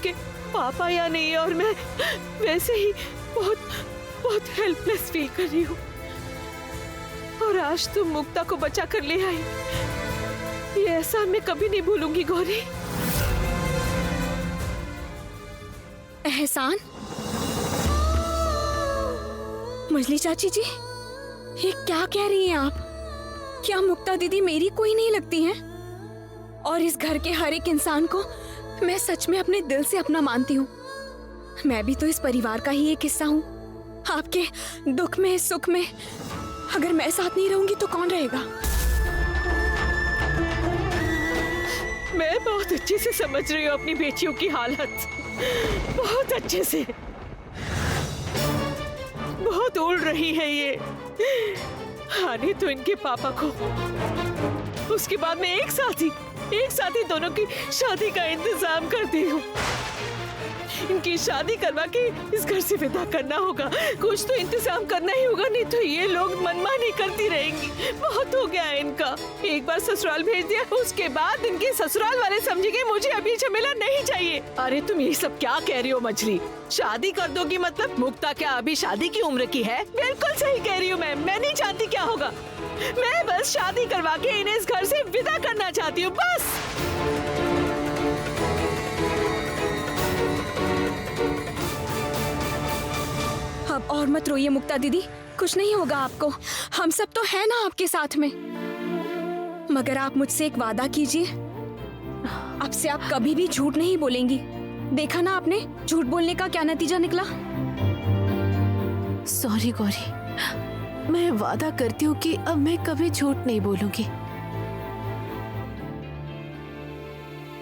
उसके पापा या नहीं है और मैं वैसे ही बहुत बहुत हेल्पलेस फील कर रही हूँ। और आज तुम मुक्ता को बचा कर ले आई, ये एहसान मैं कभी नहीं भूलूंगी गौरी। एहसान? मजली चाची जी, ये क्या कह रही हैं आप? क्या मुक्ता दीदी मेरी कोई नहीं लगती हैं? और इस घर के हर एक इंसान को मैं सच में अपने दिल से अपना मानती हूँ। मैं भी तो इस परिवार का ही एक हिस्सा हूँ। आपके दुख में सुख में अगर मैं साथ नहीं रहूंगी तो कौन रहेगा? मैं बहुत अच्छे से समझ रही हूँ अपनी बेटियों की हालत, बहुत अच्छे से। बहुत उड़ रही है ये। आने तो इनके पापा को, उसके बाद मैं एक साथ ही दोनों की शादी का इंतजाम करती हूँ। इनकी शादी करवा के इस घर से विदा करना होगा। कुछ तो इंतजाम करना ही होगा, नहीं तो ये लोग मनमानी करती रहेंगी। बहुत हो गया है इनका। एक बार ससुराल भेज दिया, उसके बाद इनके ससुराल वाले समझेंगे मुझे अभी झमेला नहीं चाहिए। अरे तुम ये सब क्या कह रही हो मछली? शादी कर दोगी मतलब? मुक्ता क्या अभी शादी की उम्र की है? बिल्कुल सही कह रही हूँ मैं नहीं जानती क्या होगा। मैं बस शादी करवा के इन्हें इस घर से विदा करना चाहती हूँ, बस। अब और मत रोइए मुक्ता दीदी, कुछ नहीं होगा आपको। हम सब तो है ना आपके साथ में। मगर आप मुझसे एक वादा कीजिए, अब से आप कभी भी झूठ नहीं बोलेंगी। देखा ना आपने झूठ बोलने का क्या नतीजा निकला। सॉरी गौरी, मैं वादा करती हूँ कि अब मैं कभी झूठ नहीं बोलूंगी।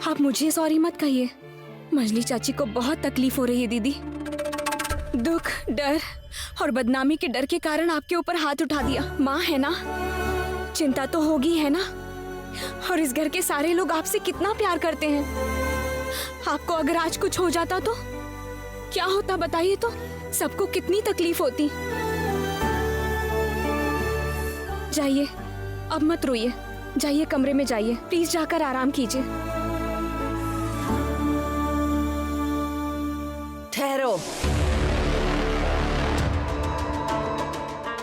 आप मुझे सॉरी मत कहिए। मजली चाची को बहुत तकलीफ हो रही है दीदी। दुख, डर और बदनामी के डर के कारण आपके ऊपर हाथ उठा दिया। माँ है ना, चिंता तो होगी है ना। और इस घर के सारे लोग आपसे कितना प्यार करते हैं। आपको अगर आज कुछ हो जाता तो क्या होता बताइए तो? सबको कितनी तकलीफ होती। जाइए, अब मत रोइए, जाइए कमरे में जाइए, प्लीज जाकर आराम कीजिए। ठहरो,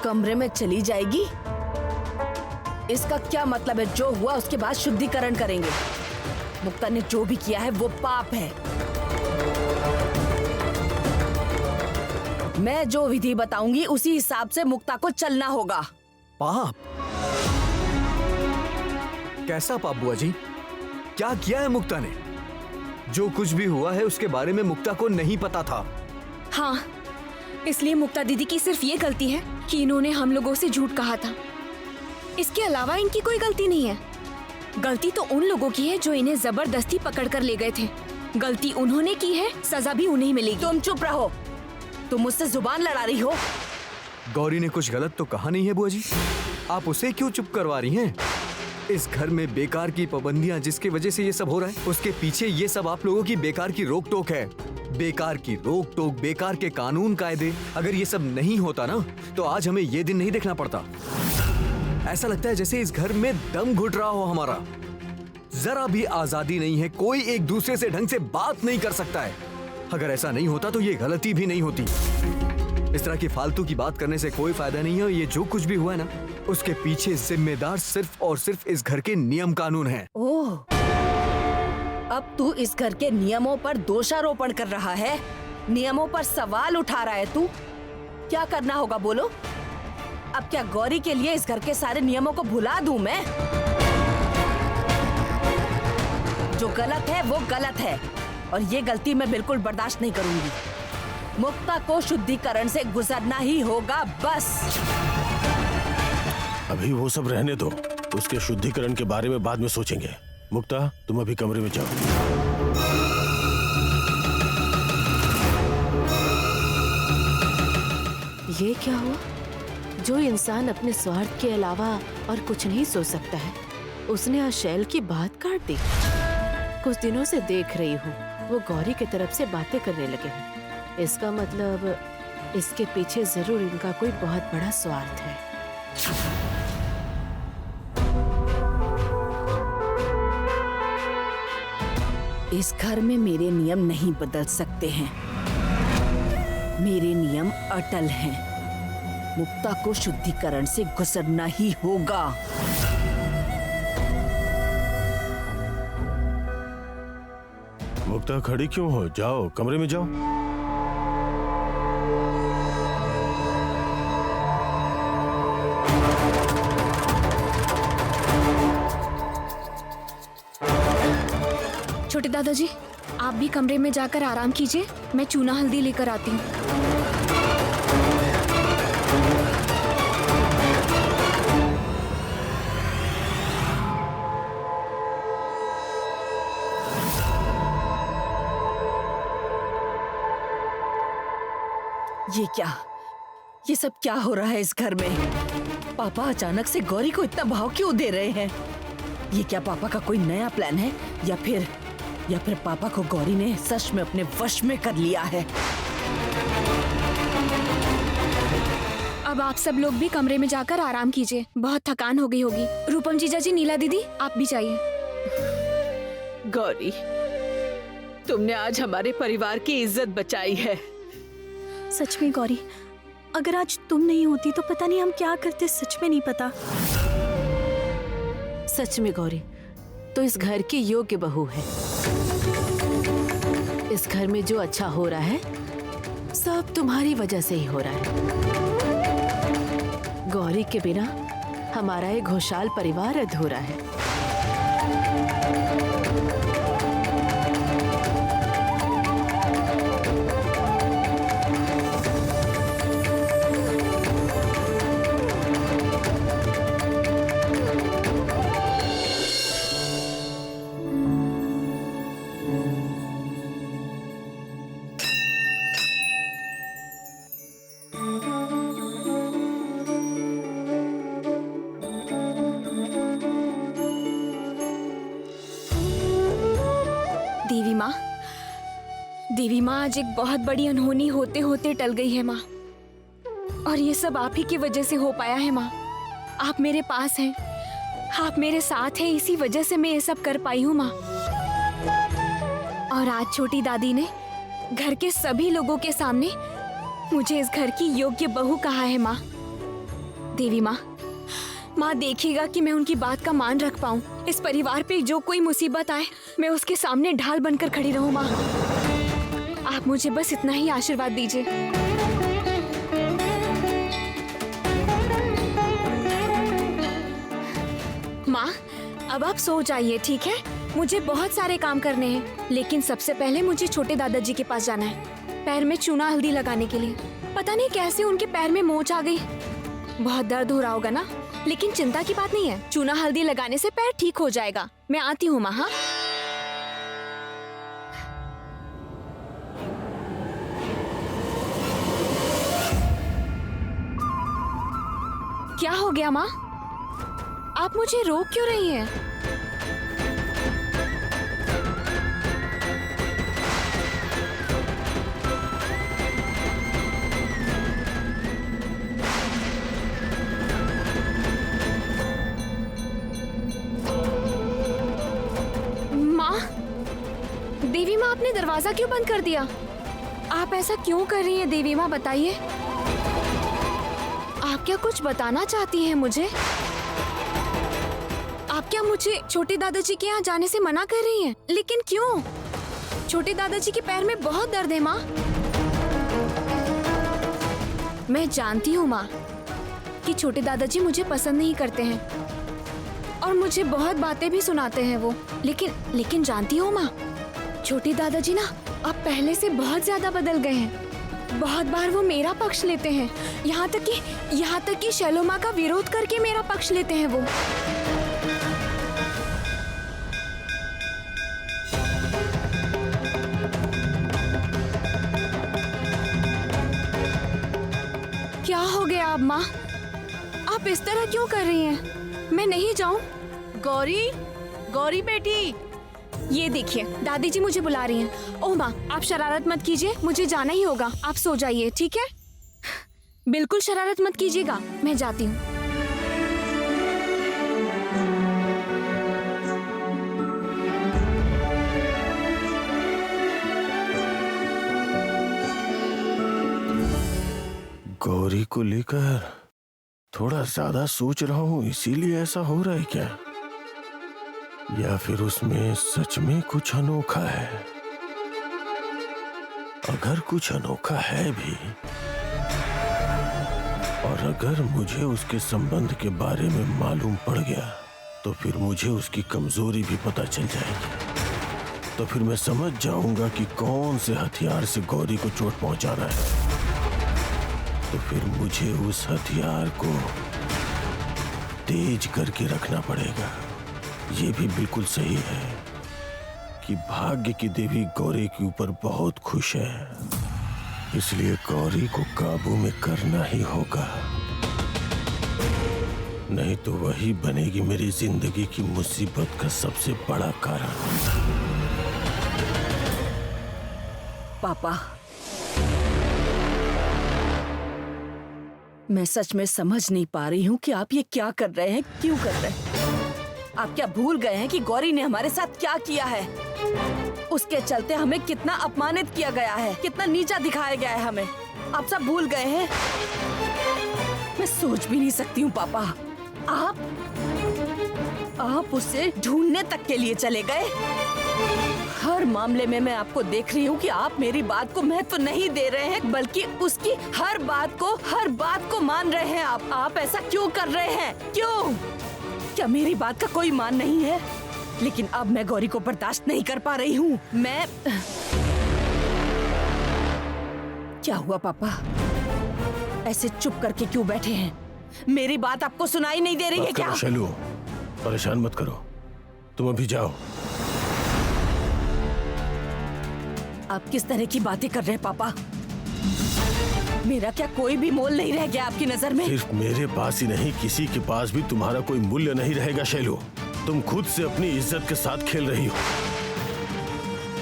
कमरे में चली जाएगी? इसका क्या मतलब है? जो हुआ उसके बाद शुद्धिकरण करेंगे। मुक्ता ने जो भी किया है वो पाप है। मैं जो विधि बताऊंगी उसी हिसाब से मुक्ता को चलना होगा। पाप? कैसा पाप बुआ जी? क्या किया है मुक्ता ने? जो कुछ भी हुआ है उसके बारे में मुक्ता को नहीं पता था। हाँ, इसलिए मुक्ता दीदी की सिर्फ ये गलती है कि इन्होंने हम लोगों से झूठ कहा था। इसके अलावा इनकी कोई गलती नहीं है। गलती तो उन लोगों की है जो इन्हें जबरदस्ती पकड़ कर ले गए थे। गलती उन्होंने की है, सजा भी उन्हें मिलेगी। तुम चुप रहो, तुम मुझसे जुबान लड़ा रही हो। गौरी ने कुछ गलत तो कहा नहीं है बुआ जी, आप उसे क्यों चुप करवा रही हैं? इस घर में बेकार की पाबंदियां जिसकी वजह से ये सब हो रहा है, उसके पीछे ये सब आप लोगों की बेकार की रोक टोक है। बेकार की रोक टोक, बेकार के कानून कायदे। अगर ये सब नहीं होता ना तो आज हमें ये दिन नहीं देखना पड़ता। ऐसा लगता है जैसे इस घर में दम घुट रहा हो हमारा। जरा भी आजादी नहीं है, कोई एक दूसरे से ढंग से बात नहीं कर सकता है। अगर ऐसा नहीं होता तो ये गलती भी नहीं होती। इस तरह की फालतू की बात करने से कोई फायदा नहीं है। ये जो कुछ भी हुआ है ना, उसके पीछे जिम्मेदार सिर्फ और सिर्फ इस घर के नियम कानून हैं। ओह, अब तू इस घर के नियमों पर दोषारोपण कर रहा है, नियमों पर सवाल उठा रहा है तू। क्या करना होगा बोलो? अब क्या गौरी के लिए इस घर के सारे नियमों को भुला दूं मैं? जो गलत है वो गलत है और ये गलती मैं बिल्कुल बर्दाश्त नहीं करूंगी। मुक्ता को शुद्धिकरण से गुजरना ही होगा, बस। अभी वो सब रहने दो, उसके शुद्धिकरण के बारे में बाद में सोचेंगे। मुक्ता, तुम अभी कमरे में जाओ। ये क्या हुआ? जो इंसान अपने स्वार्थ के अलावा और कुछ नहीं सोच सकता है, उसने आज शैल की बात काट दी। कुछ दिनों से देख रही हूँ वो गौरी की तरफ से बातें करने लगे हैं। इसका मतलब इसके पीछे जरूर इनका कोई बहुत बड़ा स्वार्थ है। इस घर में मेरे नियम नहीं बदल सकते हैं। मेरे नियम अटल हैं। मुक्ता को शुद्धिकरण से गुजरना ही होगा। मुक्ता खड़ी क्यों हो? जाओ कमरे में जाओ। छोटे दादाजी, आप भी कमरे में जाकर आराम कीजिए, मैं चूना हल्दी लेकर आती हूँ। ये सब क्या हो रहा है इस घर में? पापा अचानक से गौरी को इतना भाव क्यों दे रहे हैं? ये क्या पापा का कोई नया प्लान है या फिर पापा को गौरी ने सच में अपने वश में कर लिया है? अब आप सब लोग भी कमरे में जाकर आराम कीजिए, बहुत थकान हो गई होगी। रूपम जीजा जी, नीला दीदी, आप भी जाइए। गौरी, तुमने आज हमारे परिवार की इज्जत बचाई है। सच में गौरी, अगर आज तुम नहीं होती तो पता नहीं हम क्या करते, सच में नहीं पता। सच में गौरी, तो इस घर की योग्य बहू है। इस घर में जो अच्छा हो रहा है सब तुम्हारी वजह से ही हो रहा है। गौरी के बिना हमारा ये घोषाल परिवार अधूरा है। देवी माँ, आज एक बहुत बड़ी अनहोनी होते होते टल गई है माँ, और ये सब आप ही की वजह से हो पाया है माँ। आप मेरे पास हैं, आप मेरे साथ हैं, इसी वजह से मैं ये सब कर पाई हूँ माँ। और आज छोटी दादी ने घर के सभी लोगों के सामने मुझे इस घर की योग्य बहू कहा है माँ। देवी माँ, माँ देखिएगा कि मैं उनकी बात का मान रख पाऊँ। इस परिवार पे जो कोई मुसीबत आए, मैं उसके सामने ढाल बनकर खड़ी रहूँ माँ। आप मुझे बस इतना ही आशीर्वाद दीजिए। माँ, अब आप सो जाइए, ठीक है? मुझे बहुत सारे काम करने हैं, लेकिन सबसे पहले मुझे छोटे दादाजी के पास जाना है, पैर में चूना हल्दी लगाने के लिए। पता नहीं कैसे उनके पैर में मोच आ गई। बहुत दर्द हो रहा होगा ना, लेकिन चिंता की बात नहीं है, चूना हल्दी लगाने से पैर ठीक हो जाएगा। मैं आती हूँ माँ। हाँ, क्या हो गया माँ? आप मुझे रोक क्यों रही हैं? माँ, देवी माँ, आपने दरवाजा क्यों बंद कर दिया? आप ऐसा क्यों कर रही हैं देवी माँ, बताइए। आप क्या कुछ बताना चाहती हैं मुझे? आप क्या मुझे छोटे दादाजी के यहाँ जाने से मना कर रही हैं? लेकिन क्यों? छोटे दादाजी के पैर में बहुत दर्द है माँ। मैं जानती हूँ माँ कि छोटे दादाजी मुझे पसंद नहीं करते हैं और मुझे बहुत बातें भी सुनाते हैं वो। लेकिन जानती हो माँ, छोटे दादाजी ना अब पहले से बहुत ज्यादा बदल गए हैं। बहुत बार वो मेरा पक्ष लेते हैं, यहाँ तक कि शैलोमा का विरोध करके मेरा पक्ष लेते हैं वो। क्या हो गया अब माँ? आप इस तरह क्यों कर रही हैं? मैं नहीं जाऊं? गौरी बेटी, ये देखिए, दादी जी मुझे बुला रही हैं। ओह माँ, आप शरारत मत कीजिए, मुझे जाना ही होगा। आप सो जाइए, ठीक है? बिल्कुल शरारत मत कीजिएगा, मैं जाती हूँ। गौरी को लेकर थोड़ा ज्यादा सोच रहा हूँ, इसीलिए ऐसा हो रहा है क्या? या फिर उसमें सच में कुछ अनोखा है? अगर कुछ अनोखा है भी, और अगर मुझे उसके संबंध के बारे में मालूम पड़ गया, तो फिर मुझे उसकी कमजोरी भी पता चल जाएगी। तो फिर मैं समझ जाऊंगा कि कौन से हथियार से गौरी को चोट पहुंचाना है। तो फिर मुझे उस हथियार को तेज करके रखना पड़ेगा। ये भी बिल्कुल सही है कि भाग्य की देवी गौरी के ऊपर बहुत खुश है, इसलिए गौरी को काबू में करना ही होगा, नहीं तो वही बनेगी मेरी जिंदगी की मुसीबत का सबसे बड़ा कारण। पापा, मैं सच में समझ नहीं पा रही हूँ कि आप ये क्या कर रहे हैं, क्यों कर रहे हैं। आप क्या भूल गए हैं कि गौरी ने हमारे साथ क्या किया है? उसके चलते हमें कितना अपमानित किया गया है, कितना नीचा दिखाया गया है हमें। आप सब भूल गए हैं? मैं सोच भी नहीं सकती हूँ पापा, आप उसे ढूंढने तक के लिए चले गए। हर मामले में मैं आपको देख रही हूँ कि आप मेरी बात को महत्व नहीं दे रहे हैं, बल्कि उसकी हर बात को मान रहे हैं। आप ऐसा क्यों कर रहे हैं? क्यों? क्या मेरी बात का कोई मान नहीं है? लेकिन अब मैं गौरी को बर्दाश्त नहीं कर पा रही हूँ। मैं क्या हुआ पापा? ऐसे चुप करके क्यों बैठे हैं? मेरी बात आपको सुनाई नहीं दे रही है क्या? शैलू, परेशान मत करो, तुम अभी जाओ। आप किस तरह की बातें कर रहे हैं पापा? मेरा क्या कोई भी मोल नहीं रह गया आपकी नजर में? सिर्फ मेरे पास ही नहीं, किसी के पास भी तुम्हारा कोई मूल्य नहीं रहेगा शैलू। तुम खुद से अपनी इज्जत के साथ खेल रही हो।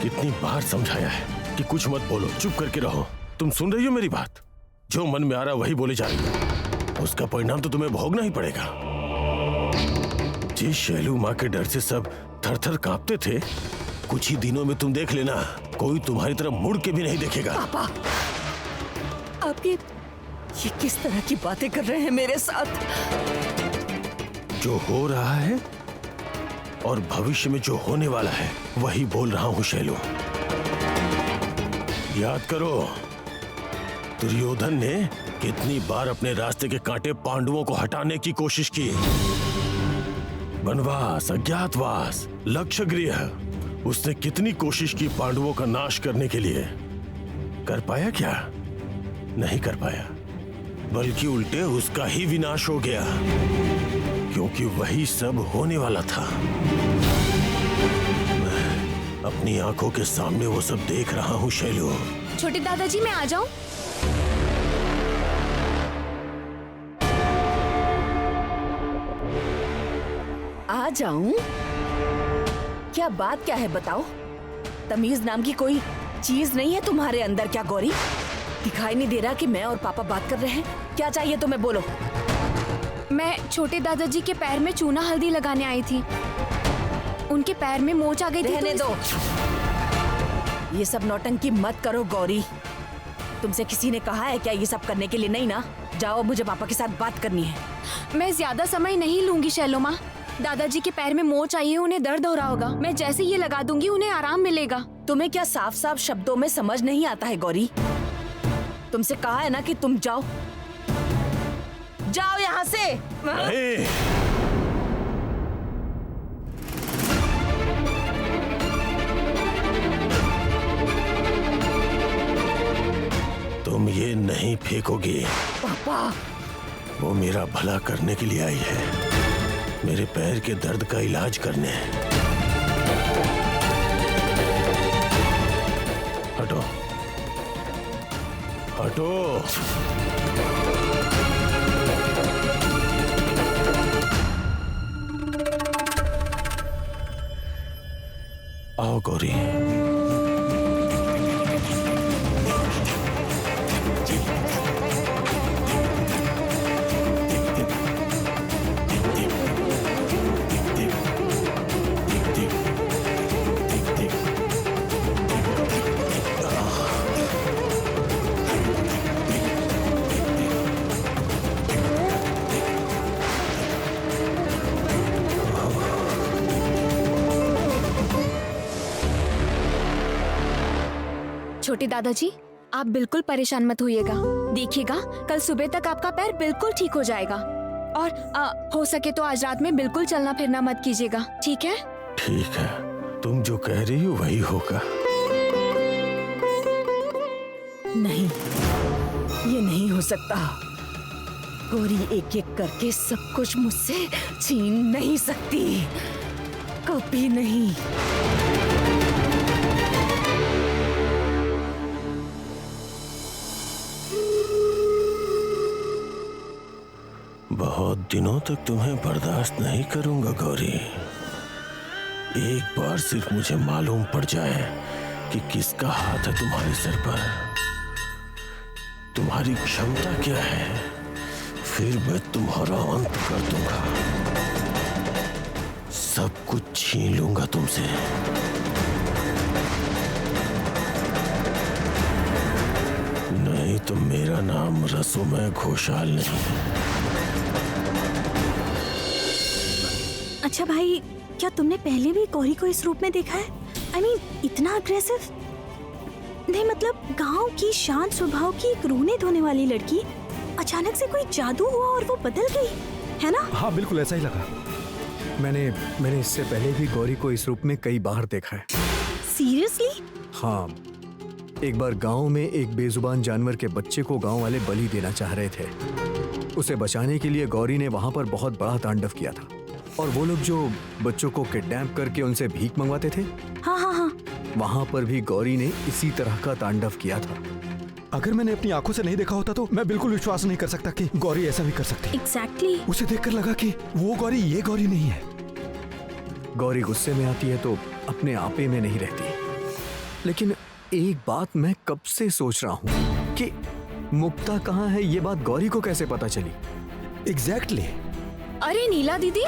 कितनी बार समझाया है कि कुछ मत बोलो, चुप करके रहो। तुम सुन रही हो मेरी बात? जो मन में आ रहा वही बोले जा रही हो। उसका परिणाम तो तुम्हें भोगना ही पड़ेगा। जिस शैलू माँ के डर से सब थर थर कांपते थे, कुछ ही दिनों में तुम देख लेना, कोई तुम्हारी तरफ मुड़ के भी नहीं देखेगा। पापा, आप ये किस तरह की बातें कर रहे हैं मेरे साथ? जो हो रहा है और भविष्य में जो होने वाला है वही बोल रहा हूं शैलू। याद करो, दुर्योधन ने कितनी बार अपने रास्ते के कांटे पांडवों को हटाने की कोशिश की। वनवास, अज्ञातवास, लक्षगृह, उसने कितनी कोशिश की पांडवों का नाश करने के लिए। कर पाया क्या? नहीं कर पाया, बल्कि उल्टे उसका ही विनाश हो गया, क्योंकि वही सब होने वाला था। मैं अपनी आंखों के सामने वो सब देख रहा हूँ शैलू। छोटे दादाजी, मैं आ जाऊं? आ जाऊं? क्या बात क्या है बताओ? तमीज नाम की कोई चीज नहीं है तुम्हारे अंदर क्या गौरी? दिखाई नहीं दे रहा कि मैं और पापा बात कर रहे हैं? क्या चाहिए तुम्हें, बोलो। मैं छोटे दादाजी के पैर में चूना हल्दी लगाने आई थी। उनके पैर में मोच आ गई थी। रहने दो, ये सब नौटंकी मत करो गौरी। तुमसे किसी ने कहा है क्या ये सब करने के लिए? नहीं ना? जाओ, मुझे पापा के साथ बात करनी है। मैं ज्यादा समय नहीं लूंगी शैलो माँ। दादाजी के पैर में मोच आई है, उन्हें दर्द हो रहा होगा। मैं जैसे ये लगा दूंगी उन्हें आराम मिलेगा। तुम्हें क्या साफ साफ शब्दों में समझ नहीं आता है गौरी? तुमसे कहा है ना कि तुम जाओ, जाओ यहाँ से। नहीं। तुम ये नहीं फेंकोगे। पापा, वो मेरा भला करने के लिए आई है, मेरे पैर के दर्द का इलाज करने। हटो, हटो। आओ गौरी। छोटे दादाजी, आप बिल्कुल परेशान मत होइएगा। देखिएगा कल सुबह तक आपका पैर बिल्कुल ठीक हो जाएगा। और हो सके तो आज रात में बिल्कुल चलना फिरना मत कीजिएगा, ठीक है? ठीक है, तुम जो कह रही हो वही होगा। नहीं, ये नहीं हो सकता। गौरी एक एक करके सब कुछ मुझसे छीन नहीं सकती, कभी नहीं। बहुत दिनों तक तुम्हें बर्दाश्त नहीं करूंगा गौरी। एक बार सिर्फ मुझे मालूम पड़ जाए कि किसका हाथ है तुम्हारे सर पर, तुम्हारी क्षमता क्या है, फिर मैं तुम्हारा अंत कर दूंगा, सब कुछ छीन लूंगा तुमसे। नहीं तो मेरा नाम रसोमय घोषाल नहीं। अच्छा भाई, क्या तुमने पहले भी गौरी को इस रूप में देखा है? I mean, इतना अग्रेसिव? नहीं मतलब गांव की शांत स्वभाव की एक रोने धोने वाली लड़की अचानक से कोई जादू हुआ और वो बदल गई, है ना? हाँ बिल्कुल ऐसा ही लगा। मैंने इससे पहले भी गौरी को इस रूप में कई बार देखा है। सीरियसली? हाँ, एक बार गांव में एक बेजुबान जानवर के बच्चे को गांव वाले बलि देना चाह रहे थे। उसे बचाने के लिए गौरी ने वहां पर बहुत बड़ा तांडव किया था। और वो लोग जो बच्चों को किडनैप करके उनसे भीख मंगवाते थे, हाँ हाँ हाँ, वहां पर भी गौरी ने इसी तरह का तांडव किया था। अगर मैंने अपनी आंखों से नहीं देखा होता तो मैं बिल्कुल विश्वास नहीं कर सकता कि गौरी ऐसा भी कर सकती। एग्जैक्टली। उसे देखकर लगा कि वो गौरी ये गौरी नहीं है। गौरी गुस्से में आती है तो अपने आपे में नहीं रहती। लेकिन एक बात मैं कब से सोच रहा हूँ कि मुक्ता कहाँ है, ये बात गौरी को कैसे पता चली? एग्जैक्टली। अरे नीला दीदी,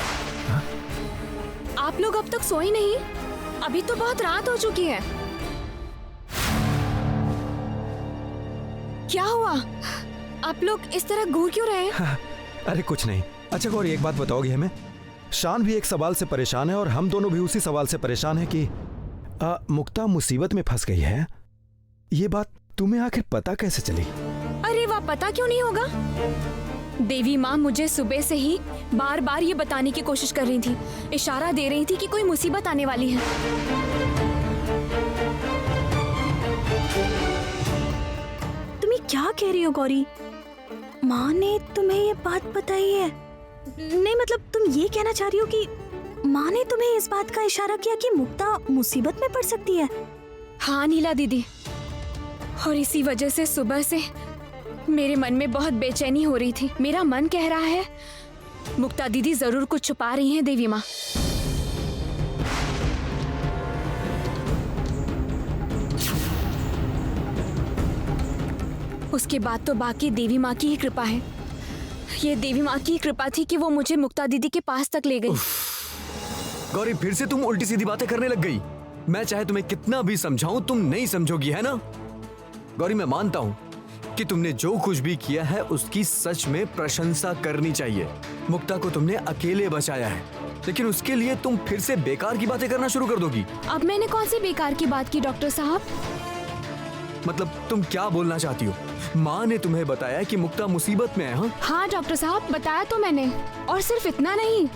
आप लोग अब तक सोई नहीं? अभी तो बहुत रात हो चुकी है। क्या हुआ? आप लोग इस तरह घूर क्यों रहे हैं? हाँ, अरे कुछ नहीं। अच्छा गौरी, एक बात बताओगी हमें? शान भी एक सवाल से परेशान है और हम दोनों भी उसी सवाल से परेशान है कि मुक्ता मुसीबत में फंस गई है। ये बात तुम्हें आखिर पता कैसे चली? अरे वाह, पता क्यों नहीं होगा? देवी माँ मुझे सुबह से ही बार बार ये बताने की कोशिश कर रही थी, इशारा दे रही थी कि कोई मुसीबत आने वाली है। तुम्हें क्या कह रही हो गौरी? माँ ने तुम्हें ये बात बताई है? नहीं मतलब तुम ये कहना चाह रही हो कि माँ ने तुम्हें इस बात का इशारा किया कि मुक्ता मुसीबत में पड़ सकती है? हाँ नीला दीदी, और इसी वजह से सुबह से मेरे मन में बहुत बेचैनी हो रही थी। मेरा मन कह रहा है मुक्ता दीदी जरूर कुछ छुपा रही हैं देवी माँ। उसके बाद तो बाकी देवी माँ की ही कृपा है। ये देवी माँ की कृपा थी कि वो मुझे मुक्ता दीदी के पास तक ले गई। गौरी, फिर से तुम उल्टी सीधी बातें करने लग गई। मैं चाहे तुम्हें कितना भी समझाऊं, तुम नहीं समझोगी, है ना? गौरी, मैं मानता हूं कि तुमने जो कुछ भी किया है उसकी सच में प्रशंसा करनी चाहिए। मुक्ता को तुमने अकेले बचाया है, लेकिन उसके लिए तुम फिर से बेकार की बातें करना शुरू कर दोगी। अब मैंने कौन सी बेकार की बात की डॉक्टर साहब? मतलब तुम क्या बोलना चाहती हो? माँ ने तुम्हें बताया कि मुक्ता मुसीबत में है? हाँ डॉक्टर साहब, बताया तो मैंने। और सिर्फ इतना नहीं,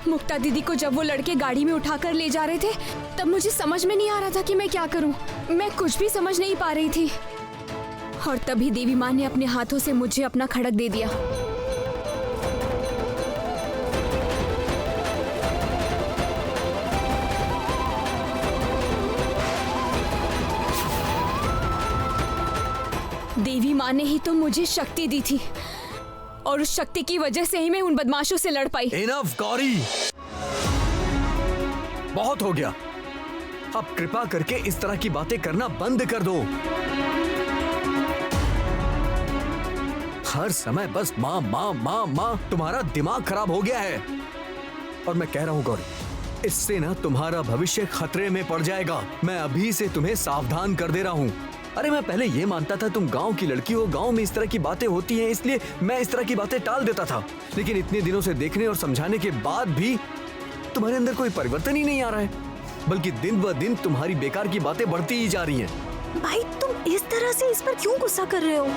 मुक्ता दीदी को जब वो लड़के गाड़ी में उठाकर ले जा रहे थे तब मुझे समझ में नहीं आ रहा था कि मैं क्या करूं। मैं कुछ भी समझ नहीं पा रही थी। और तभी देवी माँ ने अपने हाथों से मुझे अपना खड़क दे दिया। देवी माँ ने ही तो मुझे शक्ति दी थी और उस शक्ति की वजह से ही मैं उन बदमाशों से लड़ पाई। इनफ गौरी, बहुत हो गया। अब कृपा करके इस तरह की बातें करना बंद कर दो। हर समय बस माँ माँ माँ माँ, तुम्हारा दिमाग खराब हो गया है। और मैं कह रहा हूँ गौरी, इससे ना तुम्हारा भविष्य खतरे में पड़ जाएगा। मैं अभी से तुम्हें सावधान कर दे रहा हूँ। अरे मैं पहले ये मानता था तुम गांव की लड़की हो, गांव में इस तरह की बातें होती हैं, इसलिए मैं इस तरह की बातें टाल देता था। लेकिन इतने दिनों से देखने और समझाने के बाद भी तुम्हारे अंदर कोई परिवर्तन ही नहीं आ रहा है, बल्कि दिन ब दिन तुम्हारी बेकार की बातें बढ़ती ही जा रही हैं। भाई तुम इस तरह से इस पर क्यों गुस्सा कर रहे हो?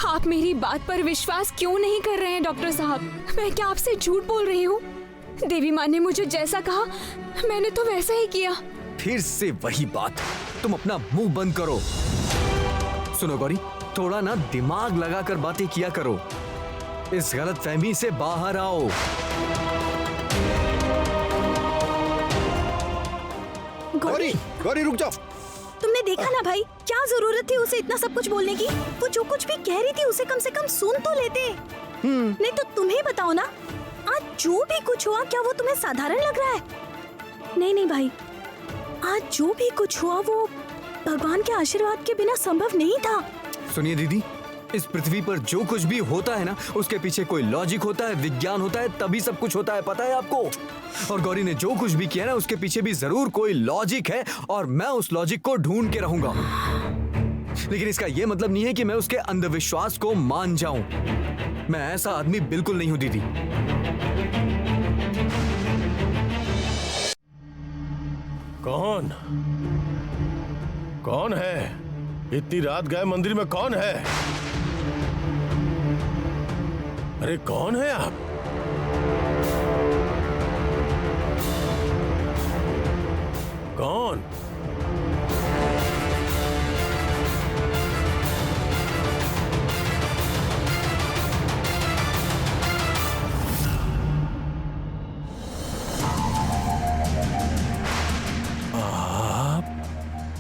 आप मेरी बात पर विश्वास क्यों नहीं कर रहे हैं डॉक्टर साहब? मैं क्या आपसे झूठ बोल रही हूँ? देवी माँ ने मुझे जैसा कहा मैंने तो वैसा ही किया। फिर से वही बात, तुम अपना मुंह बंद करो। सुनो गौरी, थोड़ा ना दिमाग लगाकर बातें किया करो। इस गलतफहमी से बाहर आओ। गौरी, गौरी रुक जाओ। तुमने देखा ना भाई, क्या जरूरत थी उसे इतना सब कुछ बोलने की? वो जो कुछ भी कह रही थी उसे कम से कम सुन तो लेते। नहीं तो तुम्हें बताओ ना, आज जो भी कुछ हुआ क्या वो तुम्हें साधारण लग रहा है? नहीं नहीं भाई, आज जो भी कुछ हुआ वो भगवान के आशीर्वाद के बिना संभव नहीं था। सुनिए दीदी, इस पृथ्वी पर जो कुछ भी होता है ना, उसके पीछे कोई लॉजिक होता है, विज्ञान होता है, तभी सब कुछ होता है, पता है आपको? और गौरी ने जो कुछ भी किया ना, उसके पीछे भी जरूर कोई लॉजिक है और मैं उस लॉजिक को ढूंढ के रहूंगा। लेकिन इसका यह मतलब नहीं है कि मैं उसके अंधविश्वास को मान जाऊं। मैं ऐसा आदमी बिल्कुल नहीं हूं दीदी। कौन कौन है? इतनी रात गए मंदिर में कौन है? अरे कौन है आप? कौन?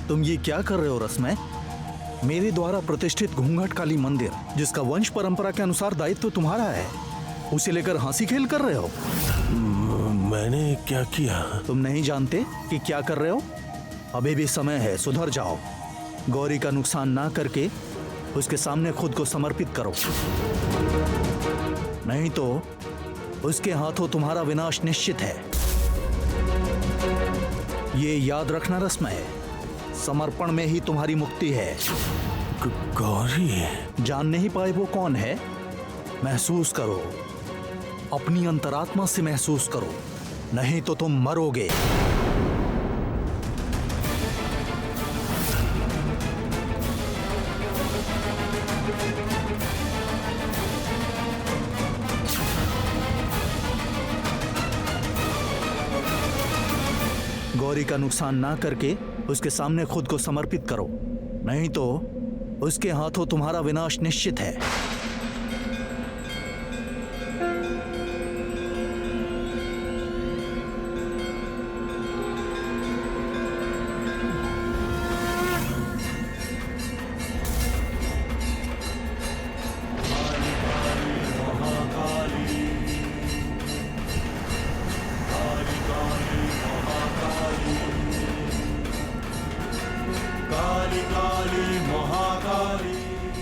तुम ये क्या कर रहे हो रस्मै? मेरे द्वारा प्रतिष्ठित घूंघट काली मंदिर, जिसका वंश परंपरा के अनुसार दायित्व तुम्हारा है, उसे लेकर हंसी खेल कर रहे हो? मैंने क्या किया? तुम नहीं जानते कि क्या कर रहे हो? अभी भी समय है, सुधर जाओ। गौरी का नुकसान ना करके उसके सामने खुद को समर्पित करो, नहीं तो उसके हाथों तुम्हारा विनाश निश्चित है। ये याद रखना रस्मै, समर्पण में ही तुम्हारी मुक्ति है। गौरी जान नहीं पाए वो कौन है? महसूस करो, अपनी अंतरात्मा से महसूस करो, नहीं तो तुम मरोगे। गौरी का नुकसान ना करके उसके सामने खुद को समर्पित करो, नहीं तो उसके हाथों तुम्हारा विनाश निश्चित है।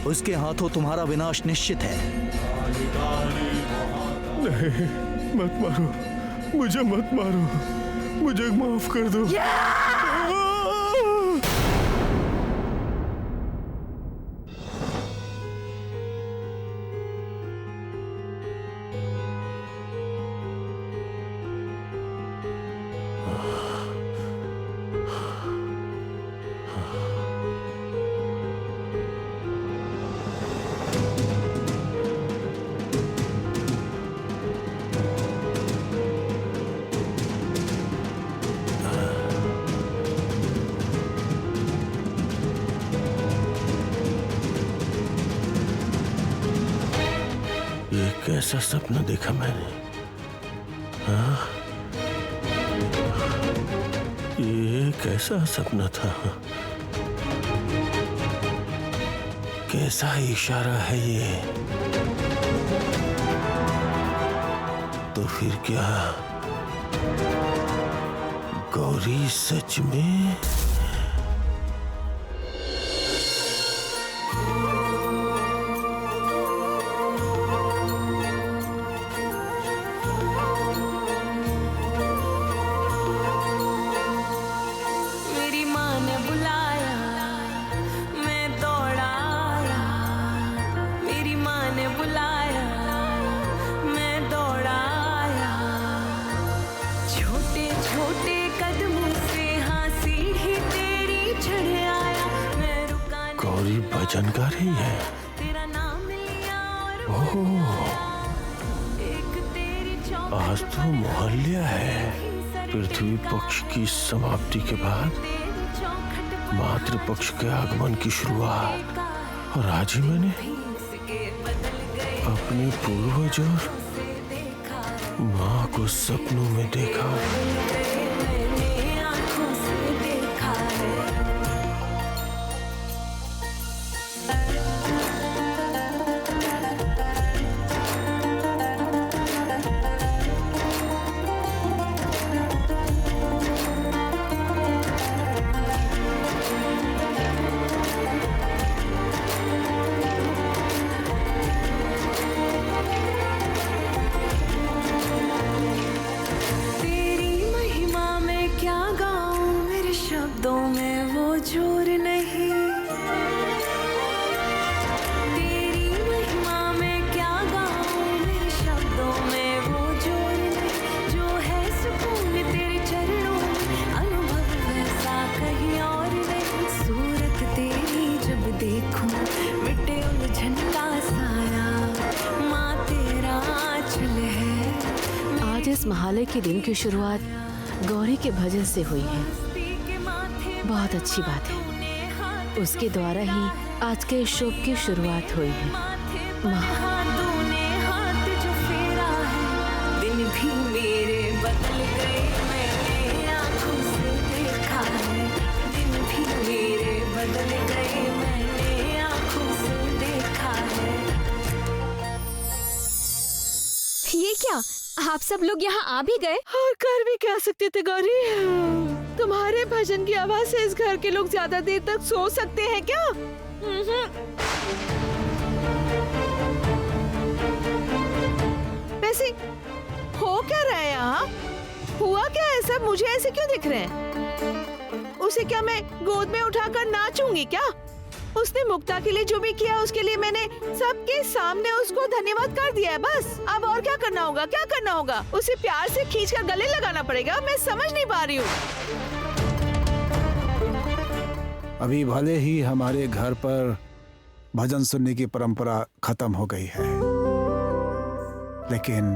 उसके हाथों तुम्हारा विनाश निश्चित है। नहीं, मत मारो, मुझे मत मारो, मुझे माफ कर दो। कैसा सपना देखा मैंने? हाँ? ये कैसा सपना था? कैसा इशारा है ये? तो फिर क्या गौरी सच में? छोटे छोटे कदमों से हाँ सीढ़ी भजन गा रही है। ओह, आज तो मोहल्ला है। पृथ्वी पक्ष की समाप्ति के बाद मातृ पक्ष के आगमन की शुरुआत, और आज ही मैंने अपने पूर्वज और माँ को सपनों में देखा। इस महालय के दिन की शुरुआत गौरी के भजन से हुई है। बहुत अच्छी बात है, उसके द्वारा ही आज के शुभ की शुरुआत हुई है। दिन भी मेरे बदल गए, मैंने आँखों से देखा है। दिन भी मेरे बदल गए, मैंने आँखों से देखा है। ये क्या, आप सब लोग यहाँ आ भी गए? और कर भी क्या सकते थे गौरी? तुम्हारे भजन की आवाज से इस घर के लोग ज्यादा देर तक सो सकते हैं क्या? वैसे हो क्या रहा है यहाँ? हुआ क्या है? सब मुझे ऐसे क्यों दिख रहे हैं? उसे क्या मैं गोद में उठाकर नाचूंगी क्या? उसने मुक्ता के लिए जो भी किया उसके लिए मैंने सबके सामने उसको धन्यवाद कर दिया है। बस अब और क्या करना होगा? क्या करना होगा? उसे प्यार से खींचकर गले लगाना पड़ेगा? मैं समझ नहीं पा रही हूँ। अभी भले ही हमारे घर पर भजन सुनने की परंपरा खत्म हो गई है, लेकिन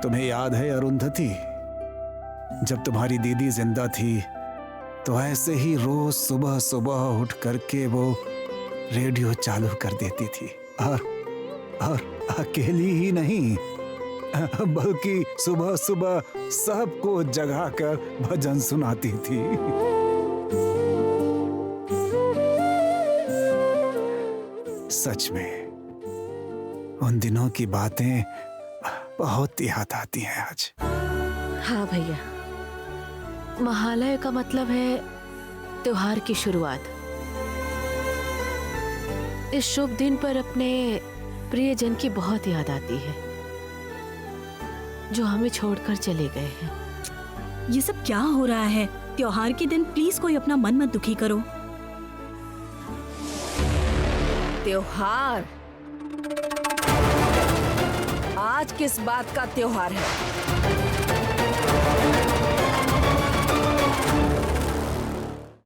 तुम्हें याद है अरुंधति, जब तुम्हारी दीदी जिंदा थी तो ऐसे ही रोज सुबह सुबह उठ करके वो रेडियो चालू कर देती थी, और अकेली ही नहीं बल्कि सुबह सुबह सबको जगाकर भजन सुनाती थी। सच में उन दिनों की बातें बहुत याद आती हैं आज। हाँ भैया, महालय का मतलब है त्योहार की शुरुआत। इस शुभ दिन पर अपने प्रियजन की बहुत याद आती है जो हमें छोड़कर चले गए हैं। ये सब क्या हो रहा है? त्योहार के दिन प्लीज कोई अपना मन मत दुखी करो। त्योहार? आज किस बात का त्योहार है?